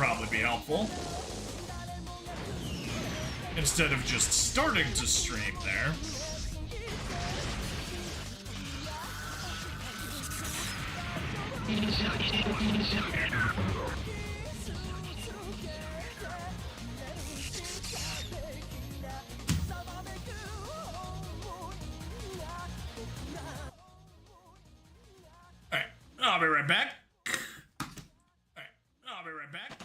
probably be helpful. Instead of just starting to stream there. Alright, I'll be right back. Alright, I'll be right back.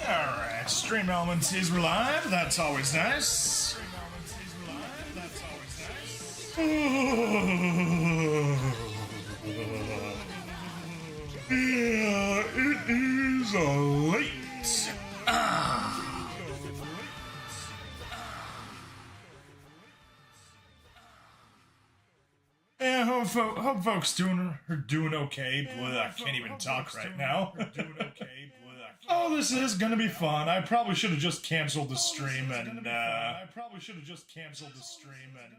Alright, Stream Elements is live. That's always nice. Yeah, it is late. Yeah, hope folks doing okay. I can't even talk right now. Oh, this is gonna be fun. I probably should have just canceled the stream and probably should have just canceled the stream and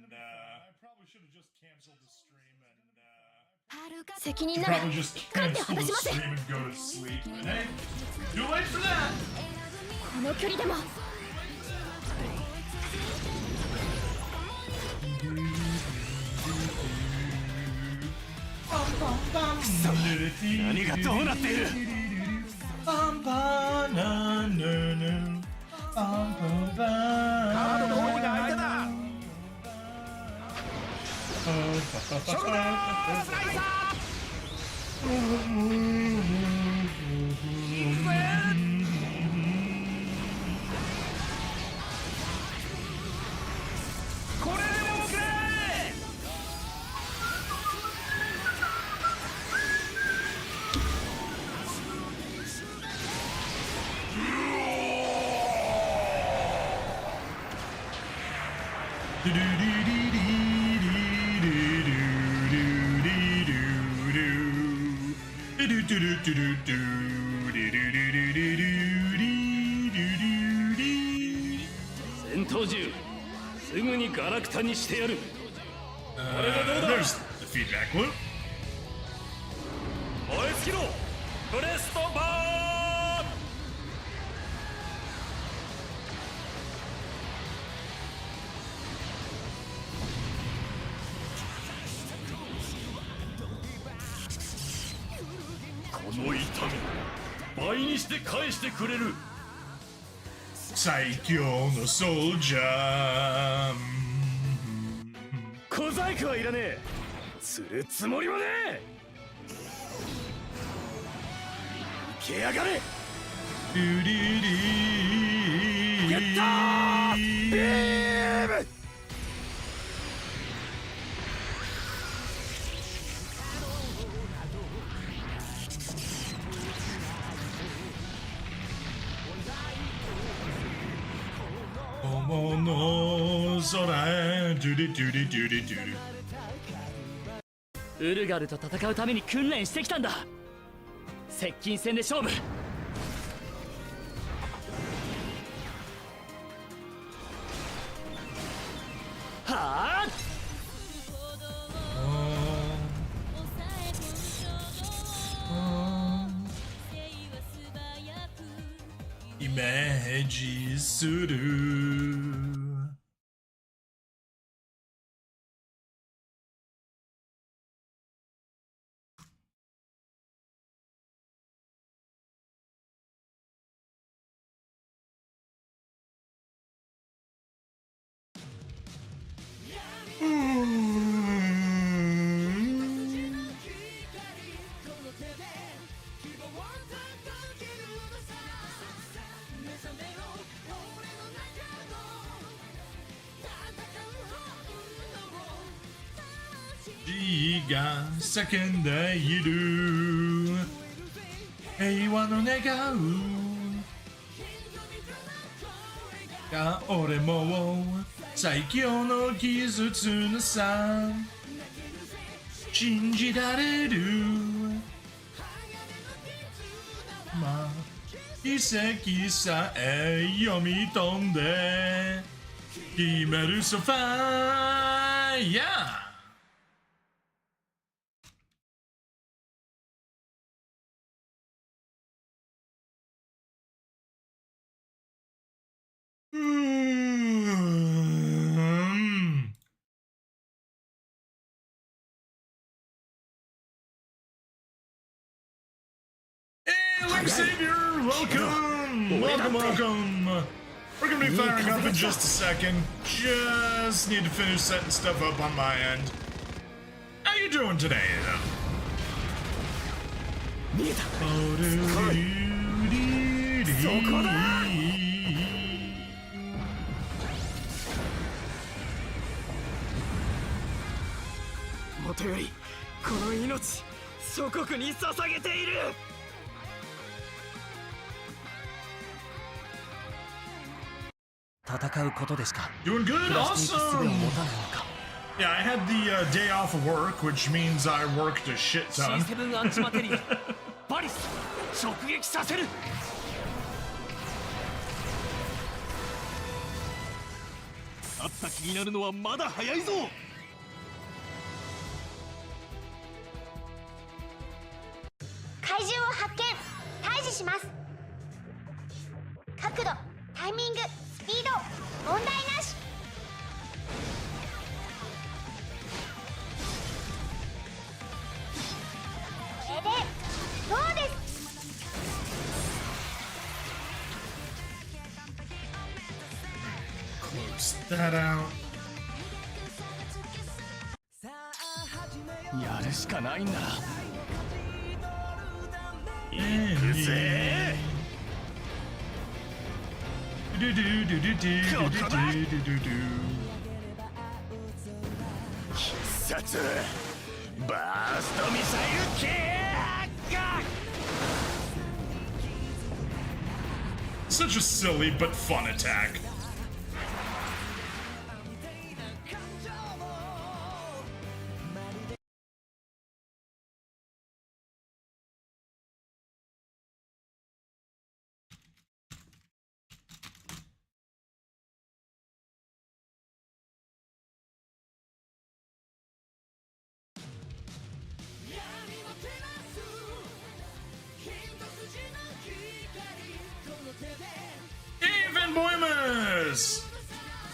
go to sleep. But hey, too late for that. There's the feedback loop. 最強のソルジャー。小細工はいらねえ。釣るつもりもねえ。行けやがれ。ルリリー。ゲッター。ビーム。桃の空、ドゥリドゥリドゥリドゥリ。ウルガルと戦うために訓練してきたんだ。接近戦で勝負。はあ。イメージする。G が叫んでいる平和の願うが俺も最強の技術のさ信じられるまあ奇跡さえ読み飛んで決めるソファーやLink Savior, welcome! Welcome! We're gonna be firing up in just a second. Just need to finish setting stuff up on my end. How you doing today, though? もとよりこの命祖国に捧げている。戦うことでしか Doing good, awesome. Yeah, I had the day off of work, which means I worked a shit ton. C7 アンチマテリアバリス直撃させる。勝った気になるのはまだ早いぞ。怪獣を発見退治します。角度タイミングスピード問題なし。これでどうです。 Close that out. やるしかないんだ。行くぜ。必殺バーストミサイルキック。 Such a silly but fun attack.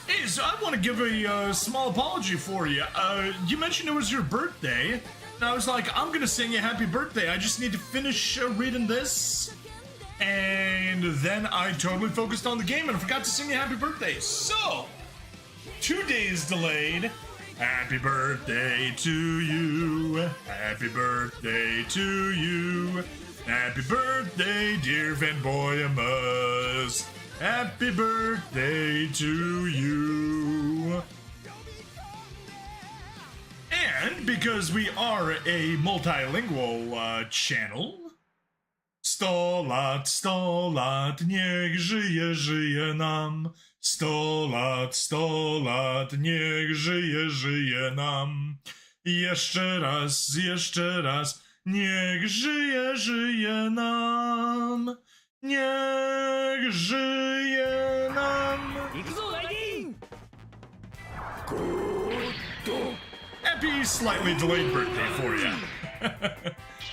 Hey, so I want to give a small apology for you. You mentioned it was your birthday, and I was like, I'm gonna sing you happy birthday. I just need to finish reading this, and then I totally focused on the game and I forgot to sing you happy birthday. So, 2 days delayed. Happy birthday to you. Happy birthday to you. Happy birthday, dear Van Boyemus. Happy birthday to you. And because we are a multilingual channel, 100 lat, 100 lat, niech żyje, żyje nam. 100 lat, 100 lat, niech żyje, żyje nam. Jeszcze raz, niech żyje, żyje nam. Niech żyje nam. Happy slightly delayed birthday for you.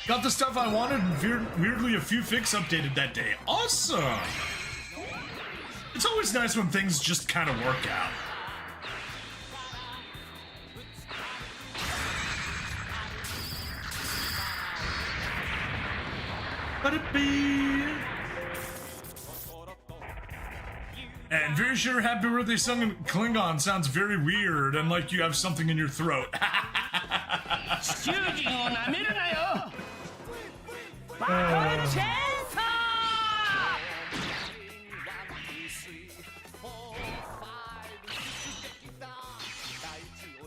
Got the stuff I wanted and weirdly a few fics updated that day. Awesome! It's always nice when things just kind of work out. Let it be. And very sure happy birthday sung in Klingon sounds very weird and like you have something in your throat.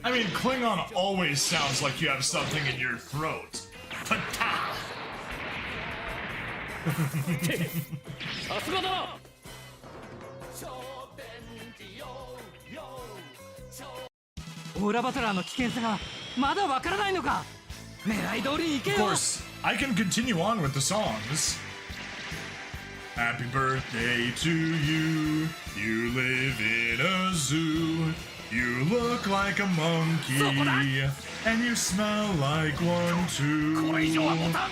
I mean, Klingon Klingon always sounds like you have something in your throat. Pata! さすがだな。オーラバトラーの危険さがまだわからないのか。狙い通りに行け Of よ。 course, I can continue on with the songs. Happy birthday to you. You live in a zoo. You look like a monkey. And you smell like one too. これ以上はボタン。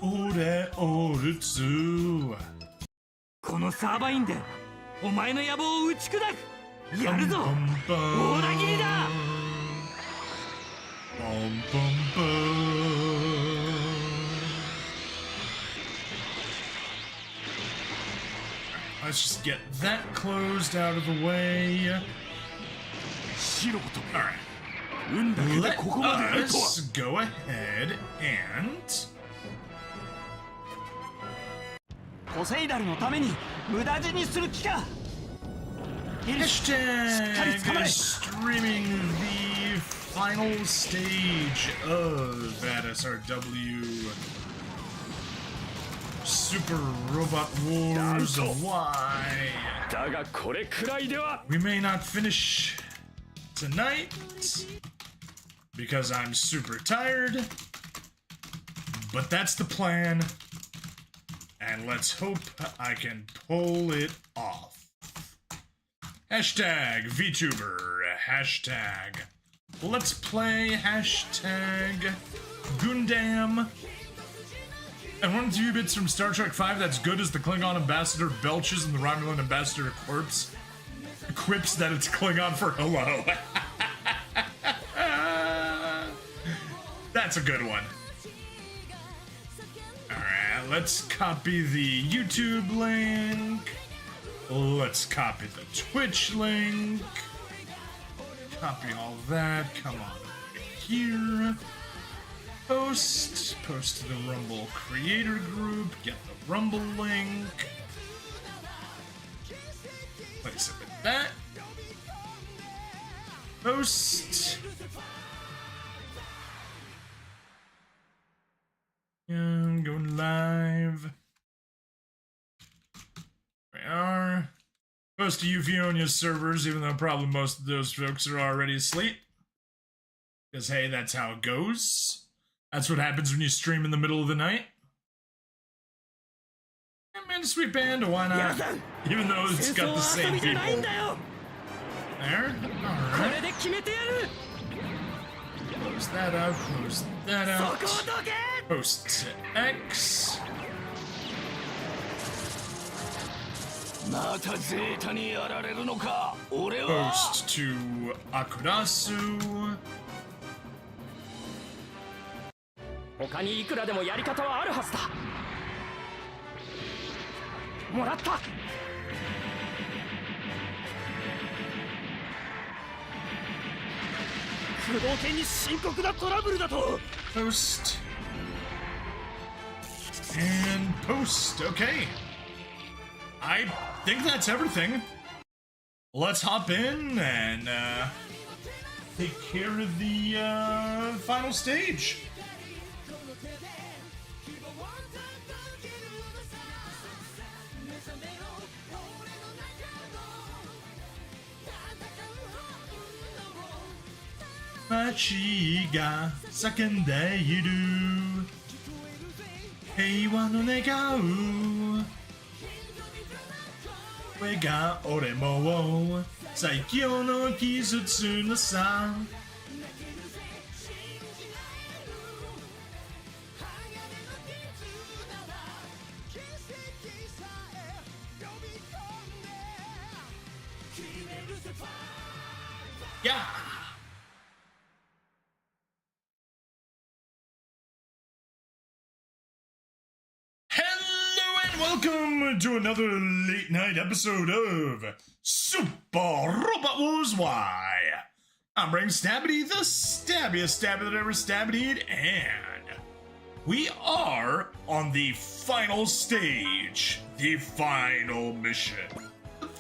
Ore ore tsu. このサーバインでお前の野望を打ち砕く。やるぞ。裏切りだ。 Bum, bum, bum. Let's just get that closed out of the way. Alright. Let us go ahead and ポセイダルのために無駄死にする気か。 hashtag streaming the final stage of SRW Super Robot Wars Y. だがこれくらいでは。 We may not finish tonight because I'm super tired, but that's the plan, and let's hope I can pull it off. Hashtag VTuber, hashtag Let's Play, hashtag Gundam. And one of the few bits from Star Trek V that's good is the Klingon ambassador belches and the Romulan ambassador quips that it's Klingon for hello. That's a good one. Alright, let's copy the YouTube link. Let's copy the Twitch link. Copy all that. Come on over here. Post to the Rumble creator group. Get the Rumble link. Place it with that. Post. And going live. We are. Post to Euphonia's servers, even though probably most of those folks are already asleep. Because, hey, that's how it goes. That's what happens when you stream in the middle of the night. And man, sweet band, why not? Even though it's got the same people. There. Alright. Close that out, close that out. Post to X. Post to Akurasu. 他にいくらでもやり方はあるはずだ。もらった。駆動拳に深刻なトラブルだと。 Post. And post. Okay. I think that's everything. Let's hop in and take care of the final stage. Machi ga sakende iru. Heiwa no negau. 俺が俺も最強の技術のさ Yeah. Welcome to another late night episode of Super Robot Wars Y. I'm Brain Stabbity, the stabbiest stabby that ever stabbityed, and we are on the final stage, the final mission.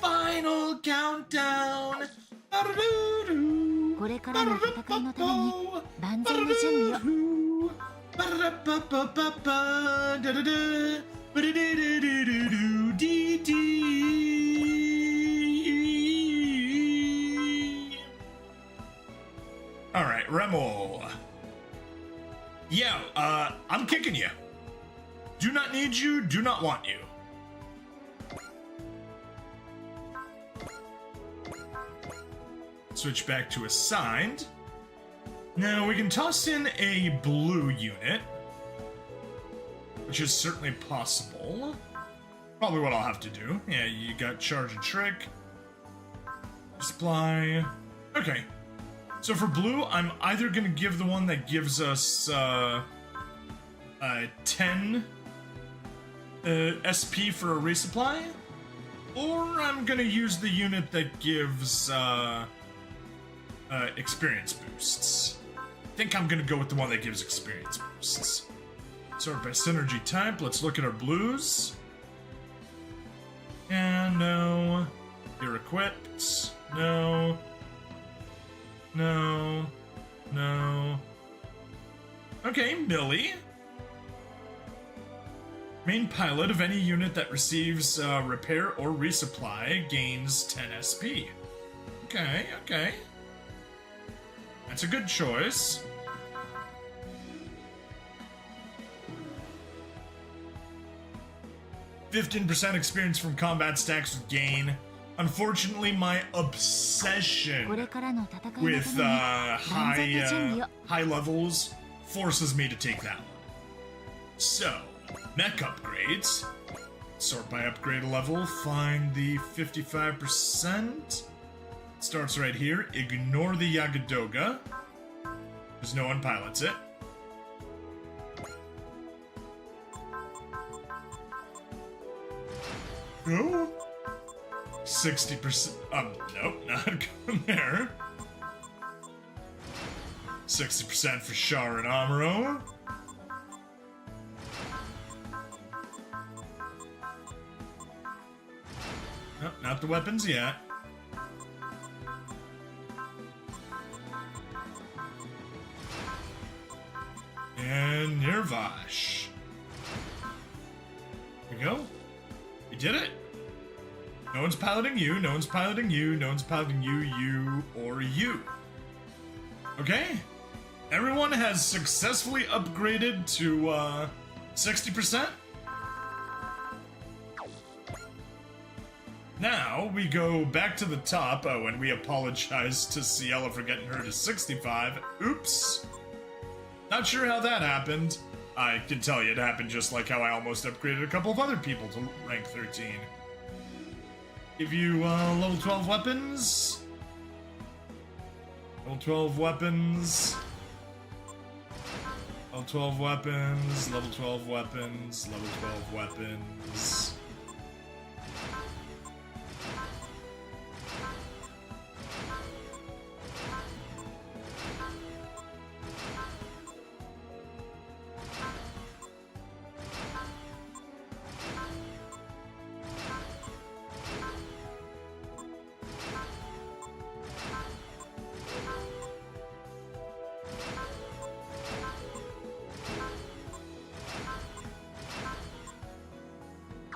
final countdown. これからの戦いのために万全の準備を。All right, Remo. Yeah, I'm kicking you. Do not need you, do not want you. Switch back to assigned. Now we can toss in a blue unit, which is certainly possible. Probably what I'll have to do. Yeah, you got charge and trick. Supply. Okay. So for blue, I'm either gonna give the one that gives us 10 SP for a resupply, or I'm gonna use the unit that gives experience boosts. I think I'm gonna go with the one that gives experience boosts. Sort by synergy type, let's look at our blues. And no. You're equipped. No. No. No. Okay, Millie. Main pilot of any unit that receives repair or resupply gains 10 SP. Okay, okay. That's a good choice. %15% experience from combat stacks with gain. Unfortunately, my obsession これからの戦いのために with 万全の準備を。 high levels forces me to take that one. So, mech upgrades. Sort by upgrade level. Find the 55%. Starts right here. Ignore the Yagadoga, because no one pilots it. No. 60%. Nope, not going there. 60% for Char and Amuro. Nope, not the weapons yet. And Nirvash. Here we go. You did it. No one's piloting you, no one's piloting you, no one's piloting you, you, or you. Okay. Everyone has successfully upgraded to 60%. Now we go back to the top. Oh, and we apologize to Ciela for getting her to 65. Oops. Not sure how that happened. I can tell you it happened just like how I almost upgraded a couple of other people to rank 13. Give you level 12 weapons. Level 12 weapons. Level 12 weapons. Level 12 weapons. Level 12 weapons.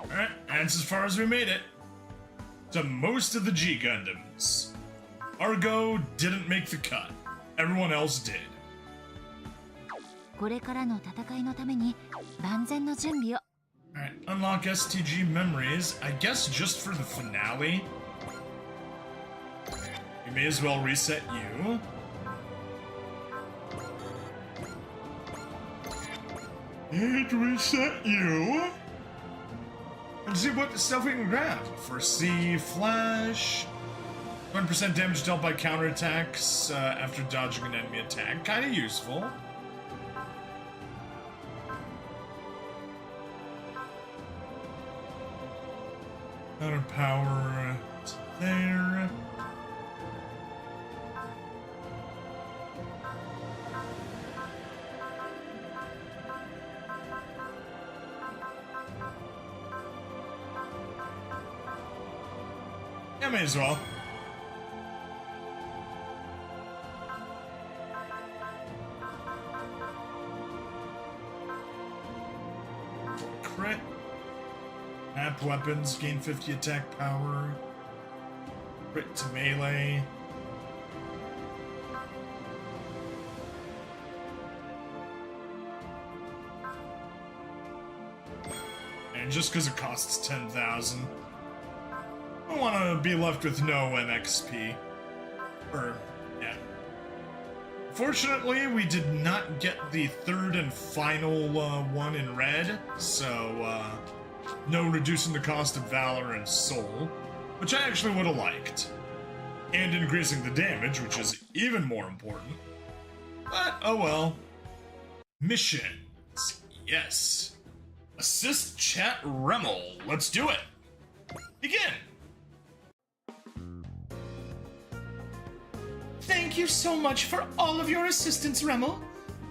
Alright, that's as far as we made it. To most of the G Gundams. Argo didn't make the cut. Everyone else did. これからの戦いのために万全の準備を。 Alright, unlock STG memories. I guess just for the finale. We may as well reset you. And reset you. And see what stuff we can grab. Foresee Flash. 1% damage dealt by counterattacks after dodging an enemy attack. Kinda useful. Counter power there. I may as well. Crit. Map weapons, gain 50 attack power. Crit to melee. And just because it costs 10,000, I want to be left with no MXP. Yeah. Fortunately, we did not get the third and final one in red, so no reducing the cost of Valor and Soul, which I actually would have liked. And increasing the damage, which is even more important. But, oh well. Missions. Yes. Assist chat Remel. Let's do it. Begin. Thank you so much for all of your assistance, Remel.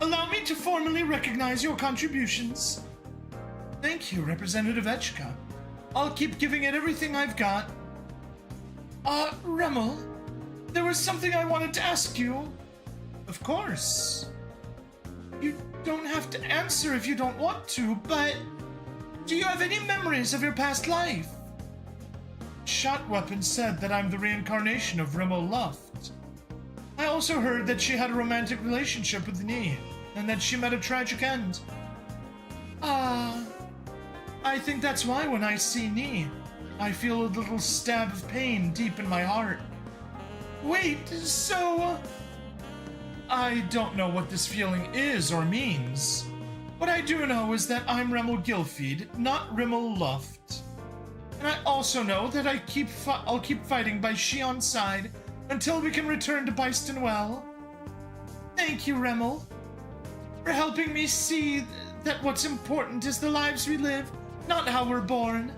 Allow me to formally recognize your contributions. Thank you, Representative Echka. I'll keep giving it everything I've got. Remel, there was something I wanted to ask you. Of course. You don't have to answer if you don't want to, but do you have any memories of your past life? Shot Weapon said that I'm the reincarnation of Rimmel Luft. I also heard that she had a romantic relationship with Nee, and that she met a tragic end. I think that's why when I see Nee, I feel a little stab of pain deep in my heart. Wait, so... I don't know what this feeling is or means. What I do know is that I'm Rimmel Gilfeed, not Rimmel Luft. And I also know that I'll keep fighting by Shion's side until we can return to Byston Well. Thank you, Rimmel, for helping me see that what's important is the lives we live, not how we're born.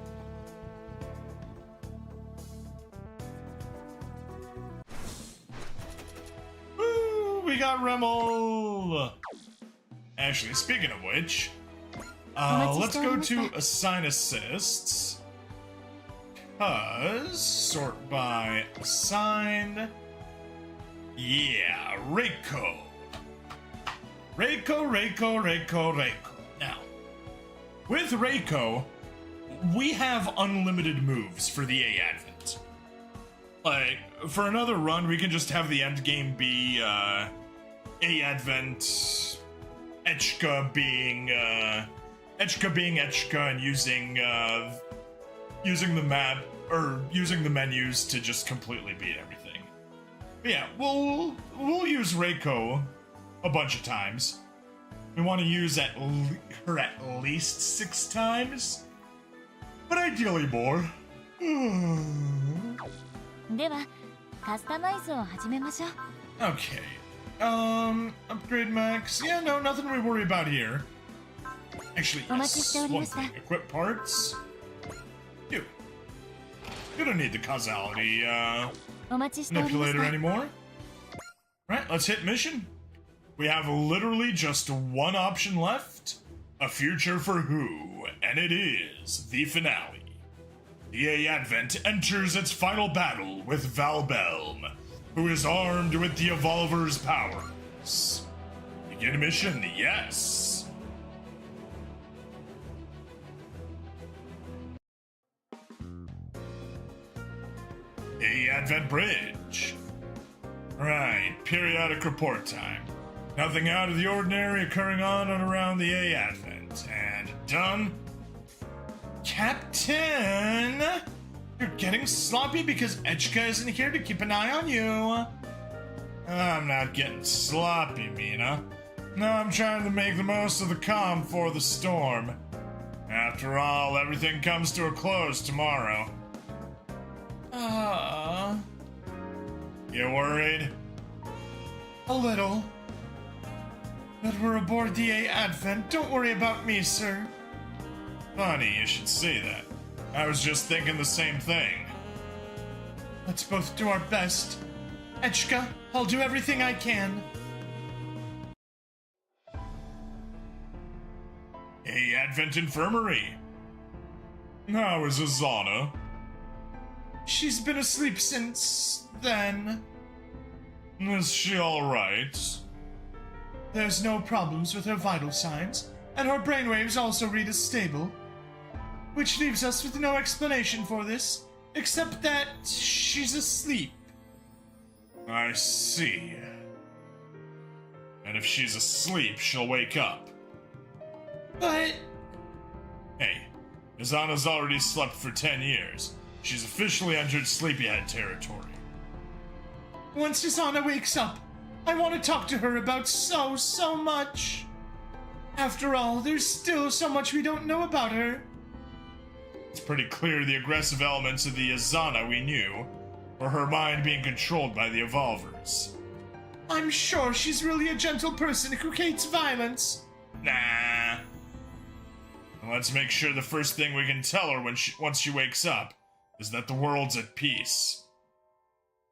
Woo, we got Rimmel! Actually, speaking of which, let's go to Assign Assists. Sort by Assigned. Yeah, Reiko. Reiko. Now, with Reiko, we have unlimited moves for the A Advent. Like, for another run, we can just have the end game be, A Advent, Echka being Echka and using the map, or using the menus to just completely beat everything. But yeah, we'll use Reiko a bunch of times. We want to use her at least 6 times, but ideally more. ではカスタマイズを始めましょう。 Okay. Upgrade max. Yeah, no, nothing to worry about here. Actually, yes. One thing. Equip parts. You don't need the causality, manipulator anymore. Right, let's hit mission. We have literally just one option left. A future for who, and it is the finale. The A Advent enters its final battle with Valbelm, who is armed with the Evolver's powers. Begin mission, yes. A Advent Bridge. Right, periodic report time. Nothing out of the ordinary occurring on and around the A Advent. And done. Captain! You're getting sloppy because Echka isn't here to keep an eye on you. I'm not getting sloppy, Mina. No, I'm trying to make the most of the calm before the storm. After all, everything comes to a close tomorrow. You worried? A little. But we're aboard the A Advent. Don't worry about me, sir. Funny you should say that. I was just thinking the same thing. Let's both do our best. Echka, I'll do everything I can. A Advent Infirmary. How is Azana? She's been asleep since then. Is she alright? There's no problems with her vital signs, and her brainwaves also read as stable. Which leaves us with no explanation for this, except that she's asleep. I see. And if she's asleep, she'll wake up. But... Hey, Izana's already slept for 10 years. She's officially entered sleepyhead territory. Once Izana wakes up, I want to talk to her about so much. After all, there's still so much we don't know about her. It's pretty clear the aggressive elements of the Izana we knew were her mind being controlled by the Evolvers. I'm sure she's really a gentle person who hates violence. Nah. Let's make sure the first thing we can tell her once she wakes up is that the world's at peace.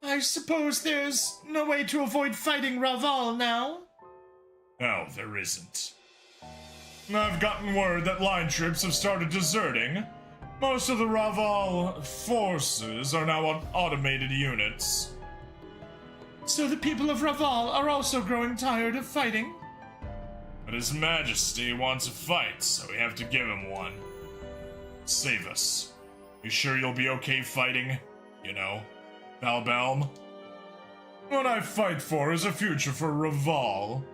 I suppose there's no way to avoid fighting Raval now? No, there isn't. I've gotten word that line troops have started deserting. Most of the Raval forces are now on automated units. So the people of Raval are also growing tired of fighting? But His Majesty wants a fight, so we have to give him one. Save us. You sure you'll be okay fighting? You know, Balbalm? What I fight for is a future for Raval.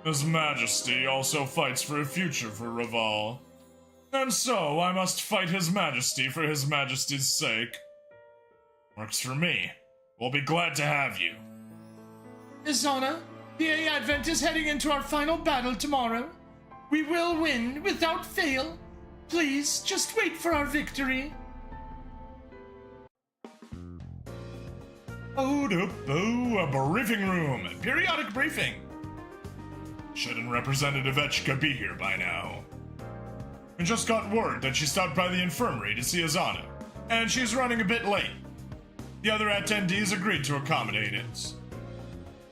His Majesty also fights for a future for Raval. And so, I must fight His Majesty for His Majesty's sake. Works for me. We'll be glad to have you. Izana, the A Advent is heading into our final battle tomorrow. We will win without fail. Please, just wait for our victory. A briefing room. Periodic briefing. Shouldn't Representative Echka be here by now? We just got word that she stopped by the infirmary to see Izana, and she's running a bit late. The other attendees agreed to accommodate it.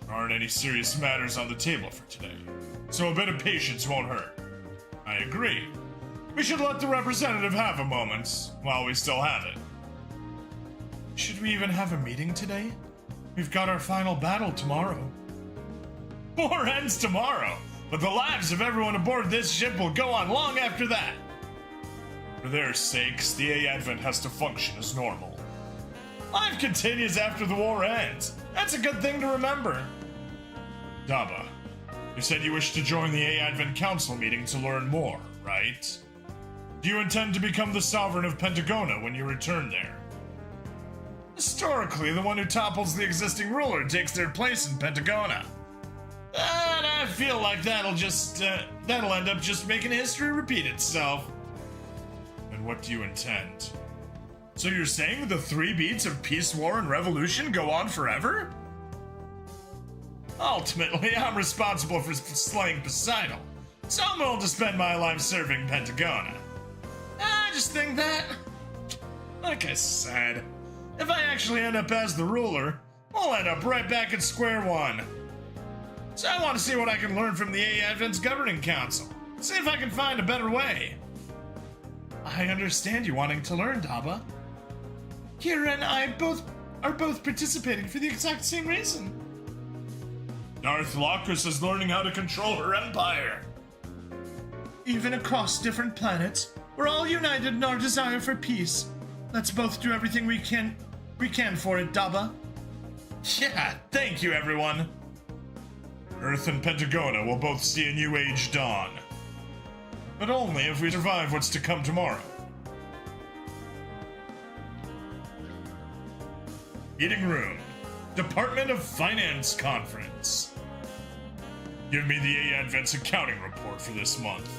There aren't any serious matters on the table for today, so a bit of patience won't hurt. I agree. We should let the representative have a moment, while we still have it. Should we even have a meeting today? We've got our final battle tomorrow. War ends tomorrow, but the lives of everyone aboard this ship will go on long after that. For their sakes, the A Advent has to function as normal. Life continues after the war ends. That's a good thing to remember. Daba, you said you wish to join the A Advent Council meeting to learn more, right? Do you intend to become the Sovereign of Pentagona when you return there? Historically, the one who topples the existing ruler takes their place in Pentagona. And I feel like that'll end up just making history repeat itself. And what do you intend? So you're saying the 3 beats of peace, war, and revolution go on forever? Ultimately, I'm responsible for slaying Poseidon, so I'm willing to spend my life serving Pentagona. I just think that, like I said, if I actually end up as the ruler, we'll end up right back at square one. So I want to see what I can learn from the A Advent's Governing Council. See if I can find a better way. I understand you wanting to learn, Daba. Kira and I are both participating for the exact same reason. Darth Locus is learning how to control her empire. Even across different planets, we're all united in our desire for peace. Let's both do everything we can for it, Daba. Yeah, thank you, everyone. Earth and Pentagona will both see a new age dawn. But only if we survive what's to come tomorrow. Meeting room. Department of Finance Conference. Give me the A Advent's accounting report for this month.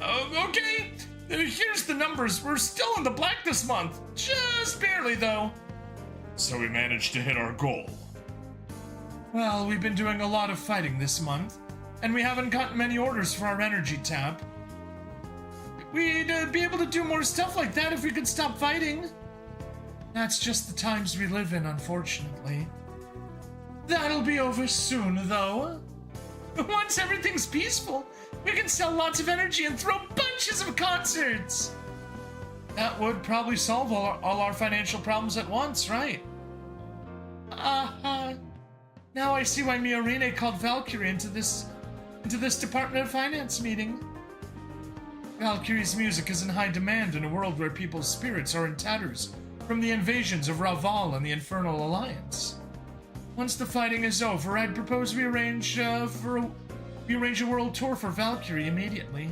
Okay. Here's the numbers. We're still in the black this month. Just barely, though. So we managed to hit our goal. Well, we've been doing a lot of fighting this month, and we haven't gotten many orders for our energy tab. We'd be able to do more stuff like that if we could stop fighting. That's just the times we live in, unfortunately. That'll be over soon, though. Once everything's peaceful, we can sell lots of energy and throw bunches of concerts. That would probably solve all our financial problems at once, right? Now I see why Miorine called Valkyrie into this Department of Finance meeting. Valkyrie's music is in high demand in a world where people's spirits are in tatters from the invasions of Raval and the Infernal Alliance. Once the fighting is over, I'd propose we arrange a world tour for Valkyrie immediately.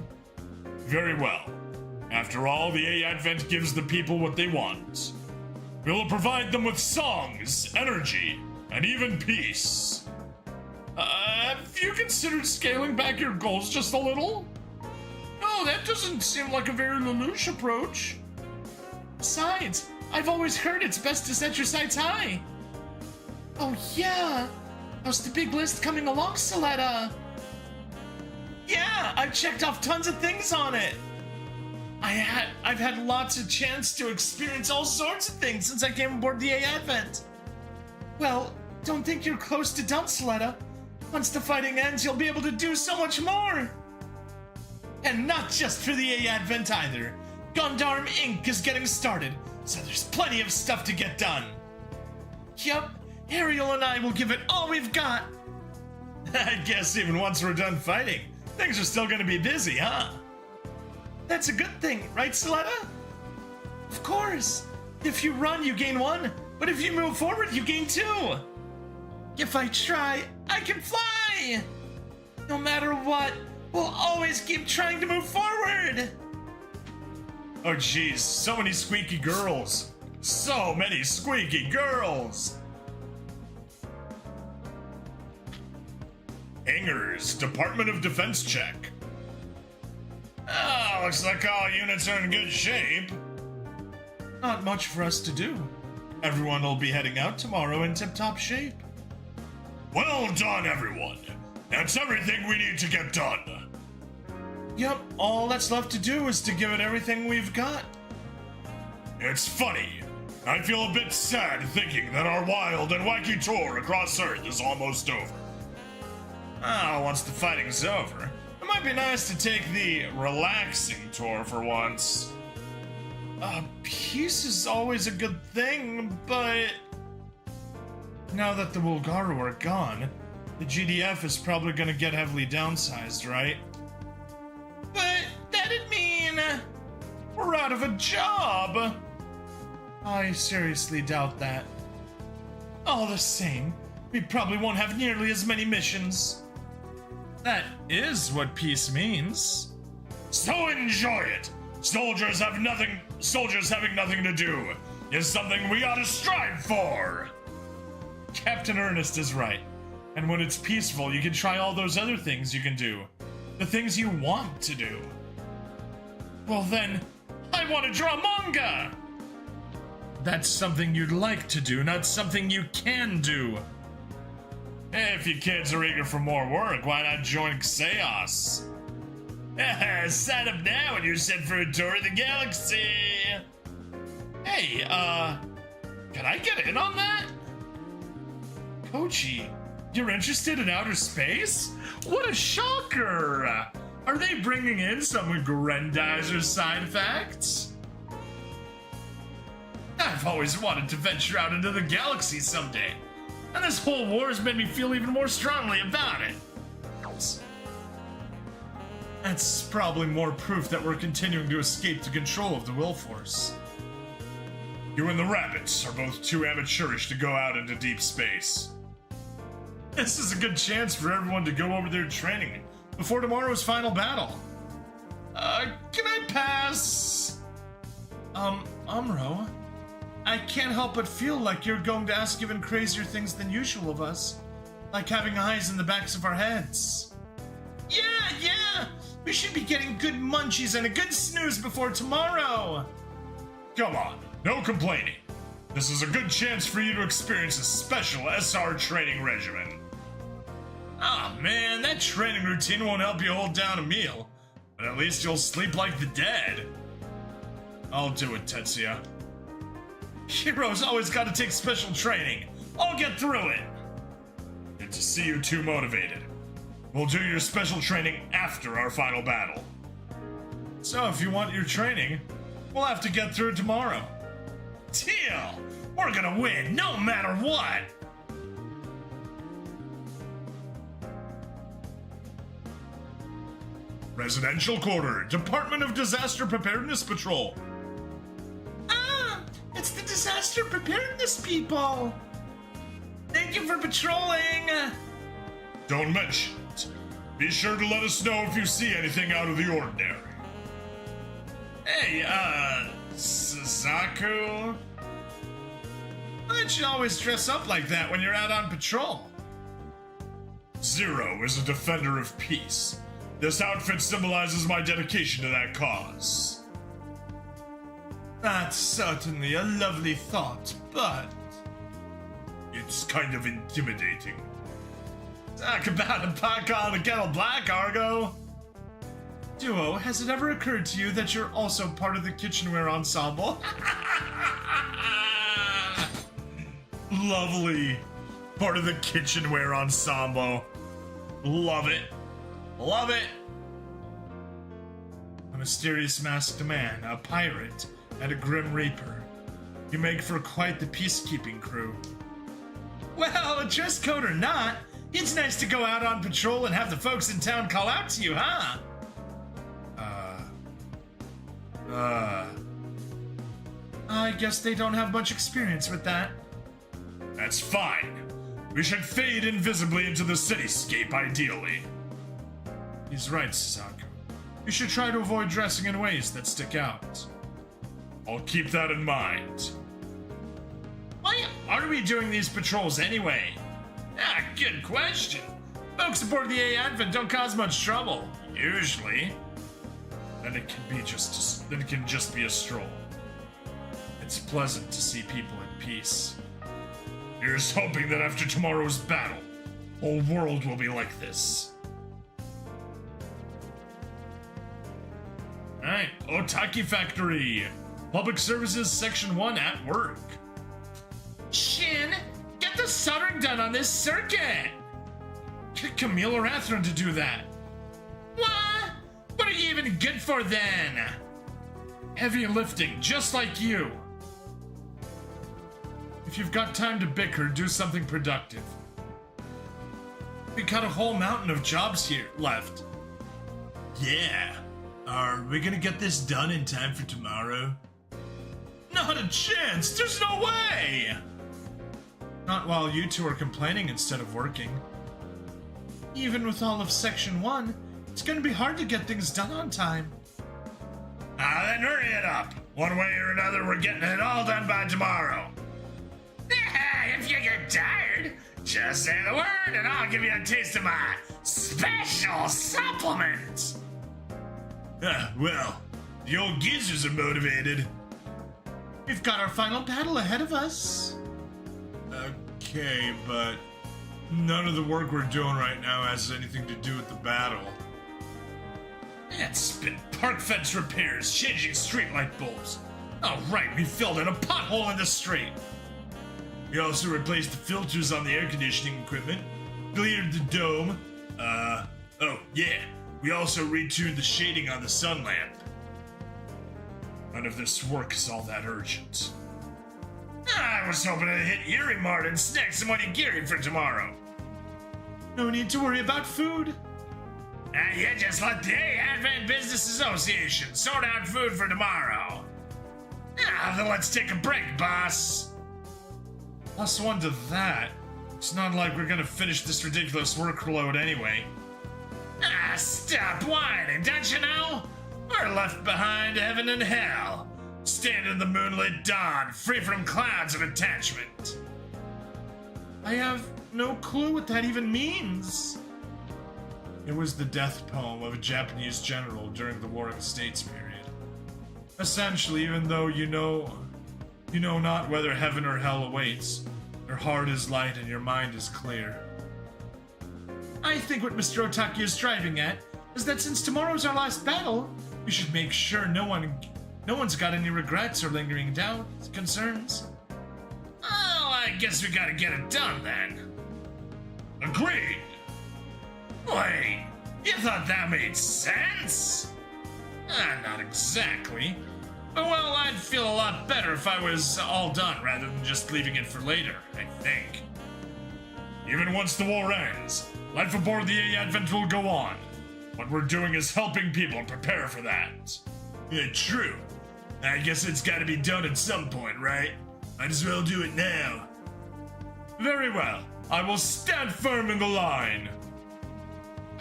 Very well. After all, the A Advent gives the people what they want. We will provide them with songs, energy, and even peace. Have you considered scaling back your goals just a little? No, that doesn't seem like a very Lelouch approach. Besides, I've always heard it's best to set your sights high. Oh yeah, how's the big list coming along, Soletta? Yeah, I've checked off tons of things on it. I've had lots of chance to experience all sorts of things since I came aboard the A Advent. Well, don't think you're close to done, Soletta. Once the fighting ends, you'll be able to do so much more. And not just for the A Advent either. Gondarm Inc. is getting started, so there's plenty of stuff to get done. Yup, Ariel and I will give it all we've got. I guess even once we're done fighting, things are still gonna be busy, huh? That's a good thing, right, Soletta? Of course. If you run, you gain 1, but if you move forward, you gain 2. If I try, I can fly! No matter what, we'll always keep trying to move forward! Oh geez, so many squeaky girls. So many squeaky girls! Hangars, Department of Defense check. Oh, looks like all units are in good shape. Not much for us to do. Everyone will be heading out tomorrow in tip-top shape. Well done, everyone. That's everything we need to get done. Yep, all that's left to do is to give it everything we've got. It's funny. I feel a bit sad thinking that our wild and wacky tour across Earth is almost over. Once the fighting's over, it might be nice to take the relaxing tour for once. Peace is always a good thing, but now that the Wulgaru are gone, the GDF is probably gonna get heavily downsized, right? But that'd mean we're out of a job. I seriously doubt that. All the same, we probably won't have nearly as many missions. That is what peace means. So enjoy it. Soldiers having nothing to do is something we ought to strive for. Captain Ernest is right. And when it's peaceful, you can try all those other things you can do. The things you want to do. Well then, I want to draw manga! That's something you'd like to do, not something you can do. If you kids are eager for more work, why not join Xeos? Sign up now and you're set for a tour of the galaxy! Hey, can I get in on that? Kochi, you're interested in outer space? What a shocker! Are they bringing in some Grendizer side facts? I've always wanted to venture out into the galaxy someday, and this whole war has made me feel even more strongly about it. That's probably more proof that we're continuing to escape the control of the Will Force. You and the rabbits are both too amateurish to go out into deep space. This is a good chance for everyone to go over their training before tomorrow's final battle. Can I pass? Umro, I can't help but feel like you're going to ask even crazier things than usual of us. Like having eyes in the backs of our heads. Yeah! We should be getting good munchies and a good snooze before tomorrow! Come on, no complaining. This is a good chance for you to experience a special SR training regimen. Ah man, that training routine won't help you hold down a meal, but at least you'll sleep like the dead. I'll do it, Tetsuya. Heroes always gotta take special training. I'll get through it. Good to see you two motivated. We'll do your special training after our final battle. So if you want your training, We'll have to get through it tomorrow. Deal! We're gonna win, no matter what! Residential Quarter, Department of Disaster Preparedness Patrol. Ah! It's the Disaster Preparedness people! Thank you for patrolling! Don't mention it. Be sure to let us know if you see anything out of the ordinary. Hey, Suzaku? Why don't you always dress up like that when you're out on patrol? Zero is a defender of peace. This outfit symbolizes my dedication to that cause. That's certainly a lovely thought, but it's kind of intimidating. Talk about a pot calling the kettle black, Argo. Duo, has it ever occurred to you that you're also part of the kitchenware ensemble? Lovely. Part of the kitchenware ensemble. Love it. Love it. A mysterious masked man, a pirate, and a grim reaper. You make for quite the peacekeeping crew. Well, a dress code or not, it's nice to go out on patrol and have the folks in town call out to you, huh? I guess they don't have much experience with that. That's fine. We should fade invisibly into the cityscape, ideally. He's right, Suzaku. You should try to avoid dressing in ways that stick out. I'll keep that in mind. Why are we doing these patrols anyway? Ah, good question. Folks aboard the A Advent don't cause much trouble, usually. Then it can just be a stroll. It's pleasant to see people at peace. Here's hoping that after tomorrow's battle, the whole world will be like this. Alright, Otaki Factory. Public Services Section 1 at work. Shin, get the soldering done on this circuit! Get Camille or Atherin to do that. What? What are you even good for then? Heavy lifting, just like you. If you've got time to bicker, do something productive. We got a whole mountain of jobs here left. Yeah. Are we gonna get this done in time for tomorrow? Not a chance! There's no way! Not while you two are complaining instead of working. Even with all of Section 1, it's gonna be hard to get things done on time. Then hurry it up. One way or another, we're getting it all done by tomorrow. If you get tired, just say the word and I'll give you a taste of my special supplement. Well, the old geezers are motivated. We've got our final battle ahead of us. Okay, but none of the work we're doing right now has anything to do with the battle. It's been park fence repairs, changing street light bulbs. Oh right, we filled in a pothole in the street. We also replaced the filters on the air conditioning equipment, cleared the dome. Oh yeah, we also retuned the shading on the sun lamp. None of this work is all that urgent. I was hoping to hit Yuri Mart and snag some onigiri for tomorrow. No need to worry about food. Yeah, just let the Advent Business Association sort out food for tomorrow. Then let's take a break, boss. +1 to that. It's not like we're gonna finish this ridiculous workload anyway. Stop whining, don't you know? We're left behind heaven and hell. Stand in the moonlit dawn, free from clouds of attachment. I have no clue what that even means. It was the death poem of a Japanese general during the Warring States period. Essentially, even though you know not whether heaven or hell awaits, your heart is light and your mind is clear. I think what Mr. Otaki is driving at is that since tomorrow's our last battle, we should make sure no one's got any regrets or lingering doubts, concerns. Oh, I guess we gotta get it done then. Agreed. Wait, you thought that made sense? Not exactly. Well, I'd feel a lot better if I was all done rather than just leaving it for later, I think. Even once the war ends, life aboard the A Advent will go on. What we're doing is helping people prepare for that. Yeah, true. I guess it's gotta be done at some point, right? Might as well do it now. Very well. I will stand firm in the line.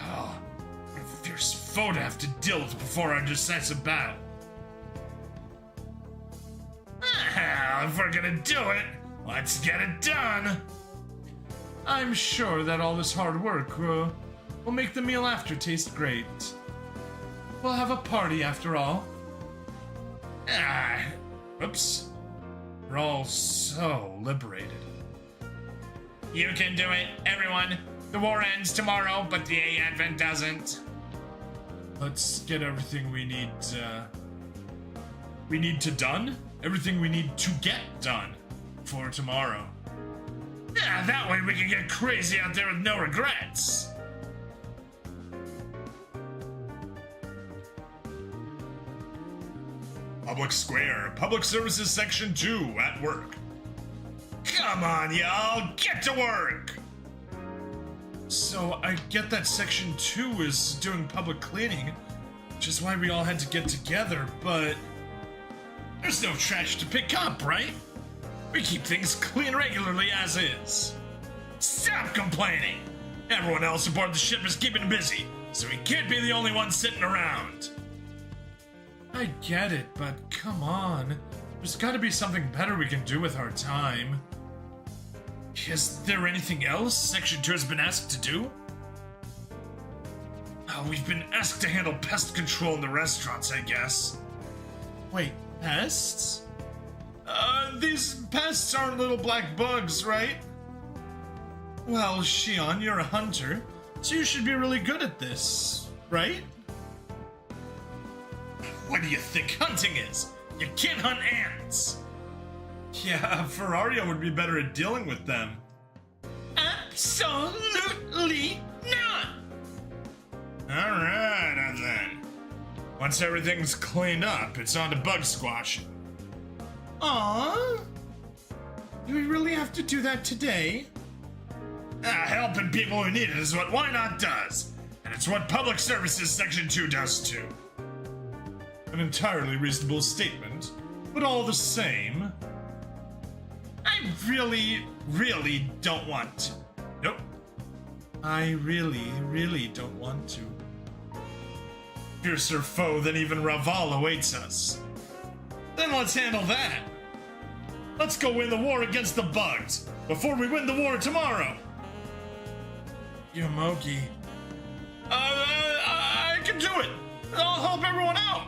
Oh, what a fierce foe to have to deal with before our decisive battle. If we're gonna do it, let's get it done. I'm sure that all this hard work will make the meal after taste great. We'll have a party after all. Oops. We're all so liberated. You can do it, everyone. The war ends tomorrow, but the A Advent doesn't. Let's get everything we need done? Everything we need to get done for tomorrow. Yeah, that way we can get crazy out there with no regrets. Public Square, Public Services Section 2 at work. Come on, y'all, get to work! So, I get that Section 2 is doing public cleaning, which is why we all had to get together, but there's no trash to pick up, right? We keep things clean regularly as is. Stop complaining! Everyone else aboard the ship is keeping busy, so we can't be the only ones sitting around. I get it, but come on. There's gotta be something better we can do with our time. Is there anything else Section 2 has been asked to do? We've been asked to handle pest control in the restaurants, I guess. Wait, pests? These pests aren't little black bugs, right? Well, Shion, you're a hunter, so you should be really good at this, right? What do you think hunting is? You can't hunt ants! Yeah, Ferrario would be better at dealing with them. Absolutely not! Alright, then. Once everything's cleaned up, it's on to bug squashing. Aww. Do we really have to do that today? Helping people who need it is what Why Not does. And it's what Public Services Section 2 does too. An entirely reasonable statement, but all the same, I really don't want to. Nope. I really don't want to. Fiercer foe than even Raval awaits us. Then let's handle that. Let's go win the war against the bugs before we win the war tomorrow. Yomogi. I can do it. I'll help everyone out.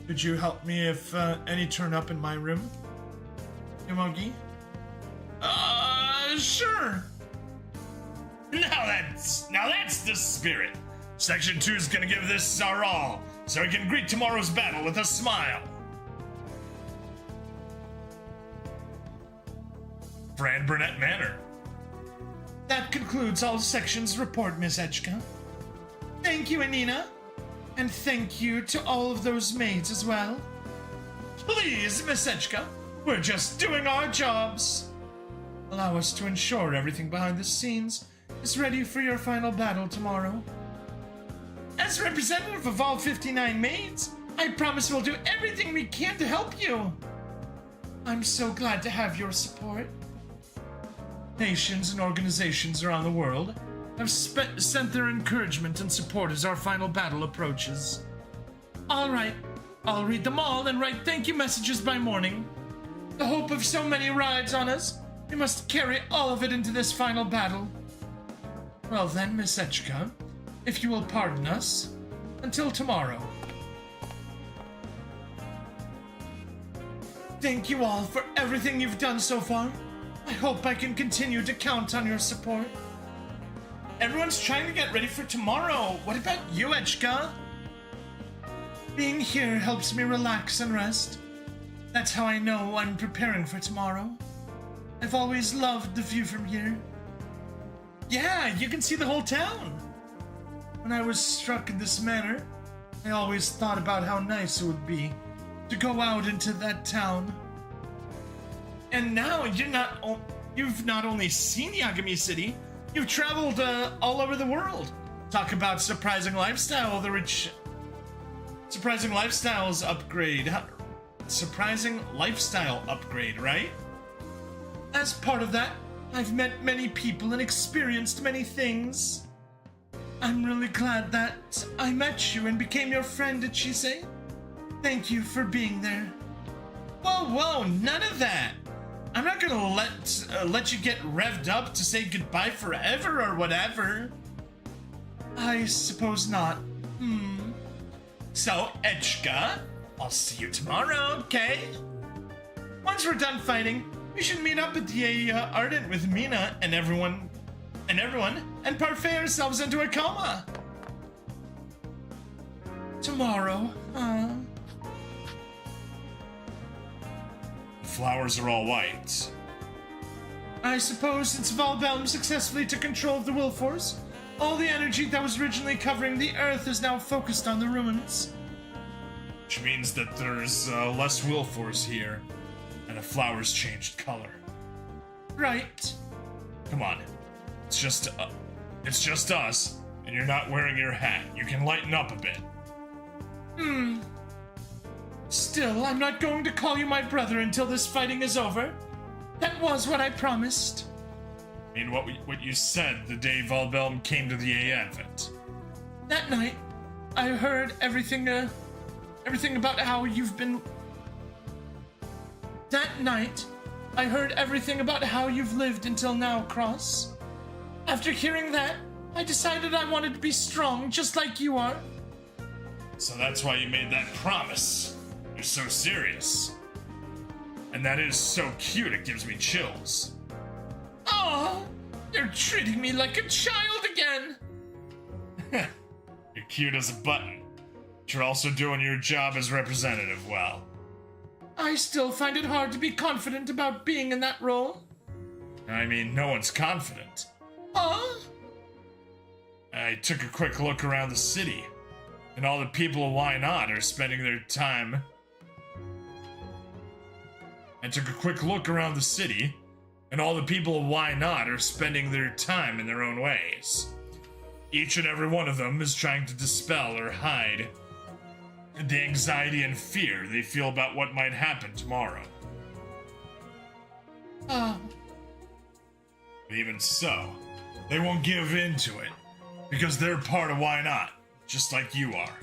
Could you help me if any turn up in my room? Yomogi? Sure. Now that's the spirit. Section 2 is gonna give this our all, so we can greet tomorrow's battle with a smile. Fran Burnett Manor. That concludes all sections report, Miss Echka. Thank you, Anina. And thank you to all of those maids as well. Please, Miss Echka, we're just doing our jobs. Allow us to ensure everything behind the scenes is ready for your final battle tomorrow. As representative of all 59 maids, I promise we'll do everything we can to help you. I'm so glad to have your support. Nations and organizations around the world have sent their encouragement and support as our final battle approaches. All right, I'll read them all and write thank you messages by morning. The hope of so many rides on us, we must carry all of it into this final battle. Well then, Miss Echka, if you will pardon us, until tomorrow. Thank you all for everything you've done so far. I hope I can continue to count on your support. Everyone's trying to get ready for tomorrow. What about you, Echka? Being here helps me relax and rest. That's how I know I'm preparing for tomorrow. I've always loved the view from here. Yeah, you can see the whole town. When I was struck in this manner, I always thought about how nice it would be to go out into that town. And now you've not only seen Yagami City, you've traveled all over the world. Talk about surprising lifestyles upgrade. Surprising lifestyle upgrade, right? As part of that, I've met many people and experienced many things. I'm really glad that I met you and became your friend, Ichise. Thank you for being there. Whoa, none of that. I'm not gonna let you get revved up to say goodbye forever or whatever. I suppose not. So, Echika, I'll see you tomorrow, okay? Once we're done fighting, we should meet up at the Ardent with Mina and everyone, and parfait ourselves into a coma. Tomorrow, Flowers are all white. I suppose since Valbelm successfully took control of the Will Force, all the energy that was originally covering the Earth is now focused on the ruins. Which means that there's less Will Force here, and the flowers changed color. Right. Come on. It's just us, and you're not wearing your hat. You can lighten up a bit. Still, I'm not going to call you my brother until this fighting is over. That was what I promised. I mean, what you said the day Valbelm came to the Advent. That night, I heard everything about how you've been... That night, I heard everything about how you've lived until now, Cross. After hearing that, I decided I wanted to be strong, just like you are. So that's why you made that promise. You're so serious. And that is so cute, it gives me chills. Oh, you're treating me like a child again. You're cute as a button. But you're also doing your job as representative well. I still find it hard to be confident about being in that role. I mean, no one's confident. Huh? I took a quick look around the city, and all the people of Why Not are spending their time... I took a quick look around the city, and all the people of Why Not are spending their time in their own ways. Each and every one of them is trying to dispel or hide the anxiety and fear they feel about what might happen tomorrow. But even so, they won't give in to it, because they're part of Why Not, just like you are.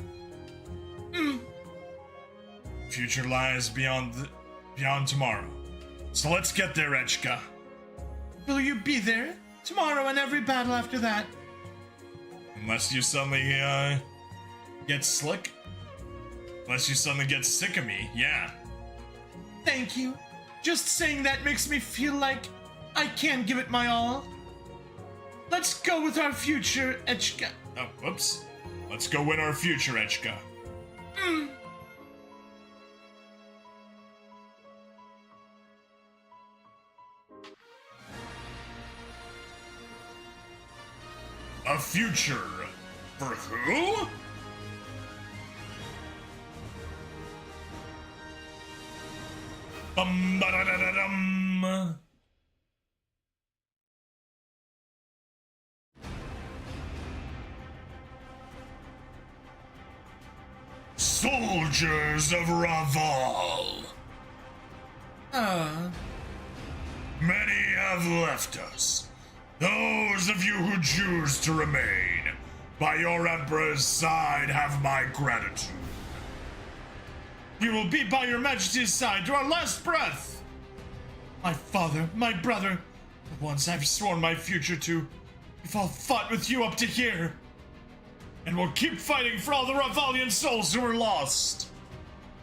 Future lies beyond tomorrow. So let's get there, Echika. Will you be there? Tomorrow and every battle after that? Unless you suddenly, get slick? Unless you suddenly get sick of me, yeah. Thank you. Just saying that makes me feel like I can give it my all. Let's go with our future, Echika. Oh, whoops. Let's go win our future, Echika. A future for who? Ba-da-da-da-dum. Soldiers of Raval. Many have left us. Those of you who choose to remain by your Emperor's side have my gratitude. You will be by your Majesty's side to our last breath. My father, my brother, the ones I've sworn my future to, we've all fought with you up to here. And we'll keep fighting for all the Ravalian souls who are lost.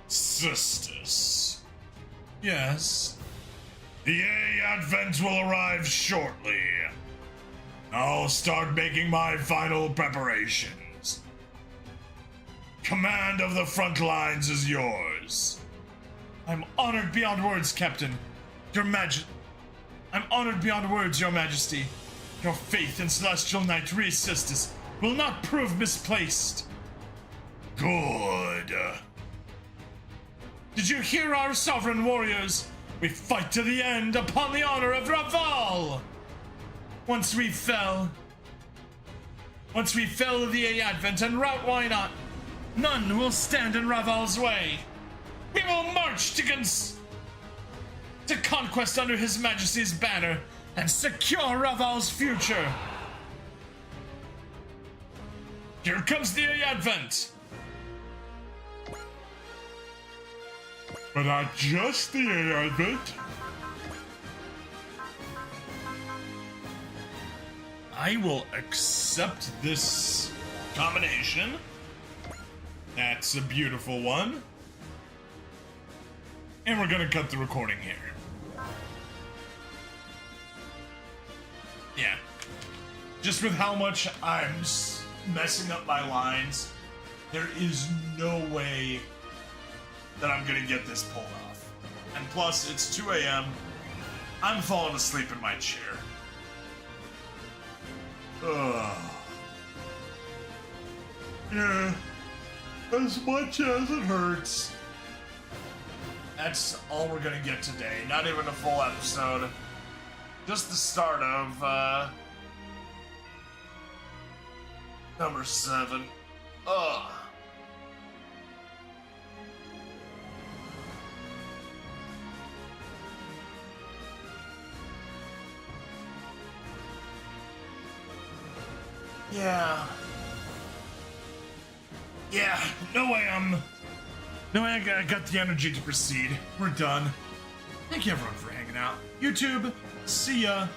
Sisters. Yes. The Advent will arrive shortly. I'll start making my final preparations. Command of the front lines is yours. I'm honored beyond words, Captain. I'm honored beyond words, Your Majesty. Your faith in Celestial Knight Reese Sisters will not prove misplaced. Good. Did you hear our sovereign warriors? We fight to the end upon the honor of Raval! Once we fell the Advent and rout why not? None will stand in Raval's way. We will march to conquest under His Majesty's banner and secure Raval's future. Here comes the Advent. But not just the Advent. I will accept this combination. That's a beautiful one. And we're gonna cut the recording here. Yeah. Just with how much I'm messing up my lines, there is no way that I'm gonna get this pulled off. And plus, it's 2 a.m. I'm falling asleep in my chair. Ugh. Yeah, as much as it hurts. That's all we're gonna get today. Not even a full episode. Just the start of, number 7. Ugh. Yeah, no way I got the energy to proceed. We're done. Thank you everyone for hanging out. YouTube, see ya.